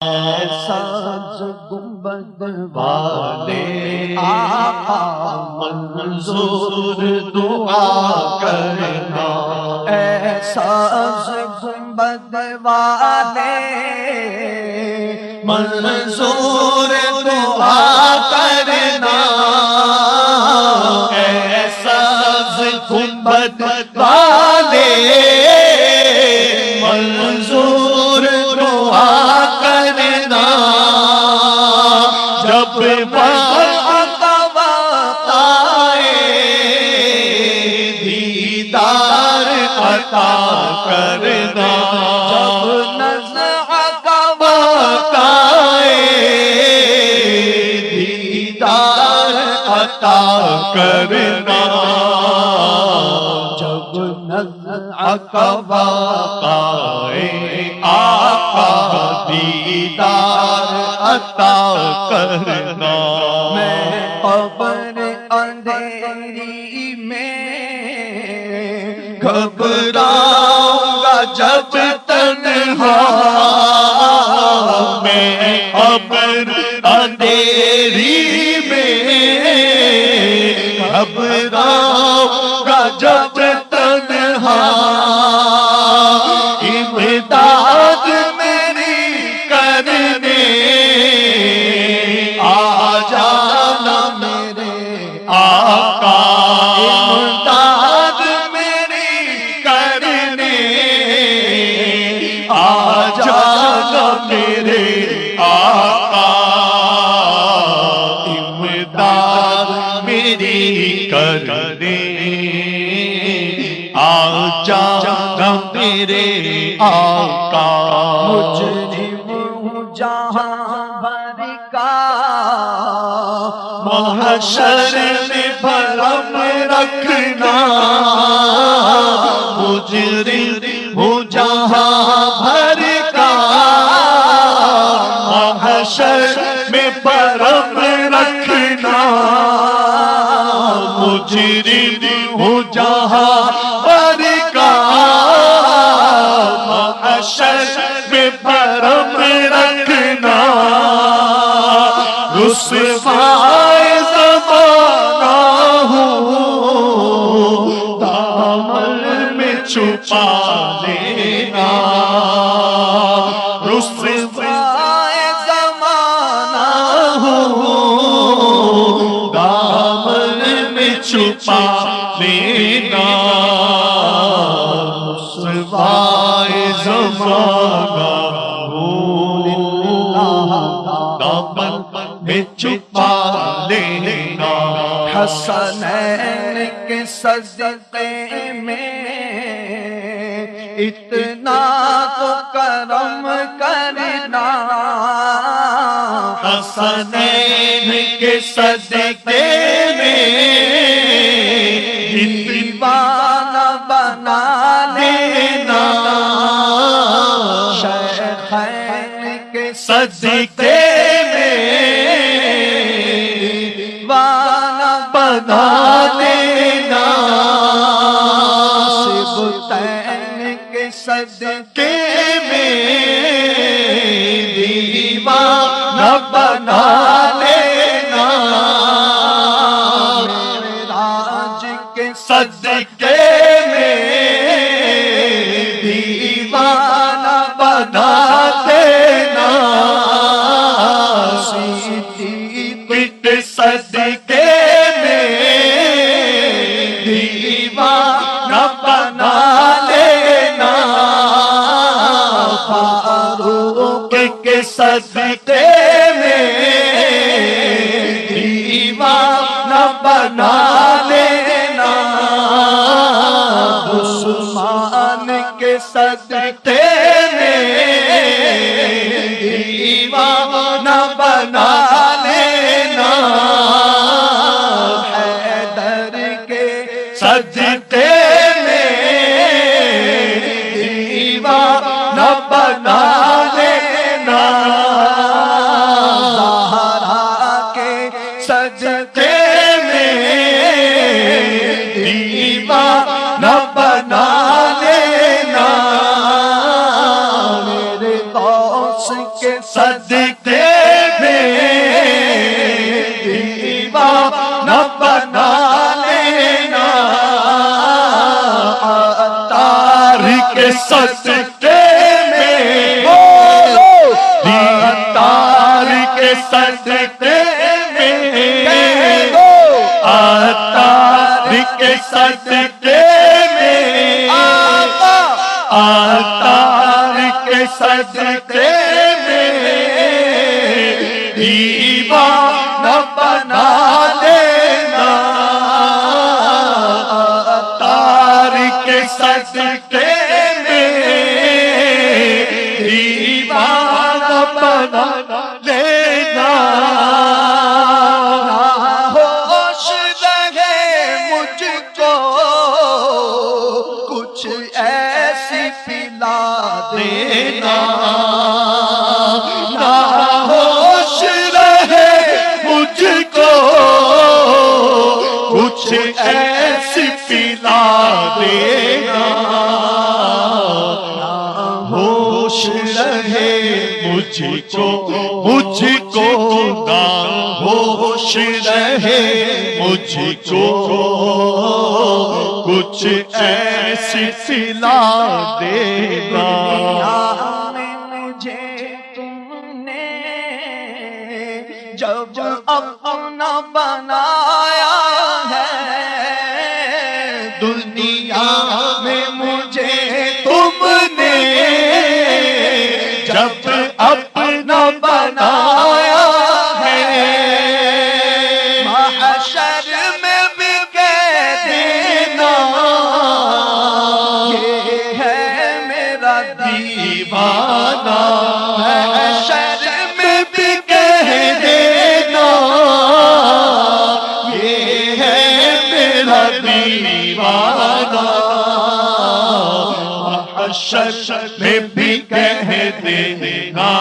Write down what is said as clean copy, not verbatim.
سبز گنبد والے آقا منظور دعا کرنا، اے سبز گنبد والے منظور دعا کرنا، اے سبز گنبد والے منظور دعا کرنا، جب وقت آئے دیدار عطا کرنا، جب نزع کا وقت آئے دیدار عطا کرنا، جب نزع کا وقت آئے آقا دیدار عطا کرنا۔ میں قبر اندھیری میں گھبراؤں گا جب تنہا، میں قبر اندھیری میں گھبراؤں گا جب تنہا، امداد میری کرنے آ جانا میرے آقا، امداد میری کرنے آ جانا میرے آقا، امداد میری کرنے آ جانا میرے آقا۔ مجرم ہوں جہاں بھر کا محشر میں بھرم رکھنا، مجرم ہوں جہاں بھر کا محشر میں بھرم رکھنا، مجرم ہوں جہاں بھر کا محشر میں بھرم رکھنا، رسوائے زمانہ ہوں دامن میں چھپا لینا، رسوائے زمانہ ہوں دامن میں چھپا لینا، رسوائے زمانہ دامن میں چھپا لینا، حسنین کے صدقے میں اتنا تو کرم کرنا، حسنین کے صدقے میں دیوانہ بنا لینا، شیخین کے صدقے میں دیوانہ بنا لینا، سبتین کے صدقے میں دیوانہ بنا لینا، معراج کے صدقے میں دیوانہ بنا دینا، صدیق کے صدقے میں دیوانہ بنا لینا، فاروق کے صدقے میں دیوانہ بنا لینا، عثمان کے صدقے میں دیوانہ بنا لینا، حیدر کے صدقے میں دیوانہ بنا لینا، زہرا کے صدقے میں دیوانہ بنا لینا، کے صدقے میں دیوانہ بنا لینا عطار کے صدقے میں عطار کے صدقے میں عطار کے صدقے میں عطار کے صدقے میں دیوانہ بنا لینا عطار کے صدقے میں دیوانہ بنا لینا ہوش رہے مجھ کو کچھ ایسی پلا دینا نہ ہوش رہے مجھ کو کچھ ایسی پلا دینا ہوش رہے مجھ کو نہ ہوش رہے مجھ کو کچھ ایسی پلا دینا مجھے تم نے جب اپنا بنایا ہے دنیا میں مجھے تم نے جب اپنا بنایا ہے محشر میں بھی کہہ دینا یہ ہے میرا دیوانہ محشر میں بھی کہہ دینا یہ ہے میرا دیوانہ محشر میں بھی کہہ دینا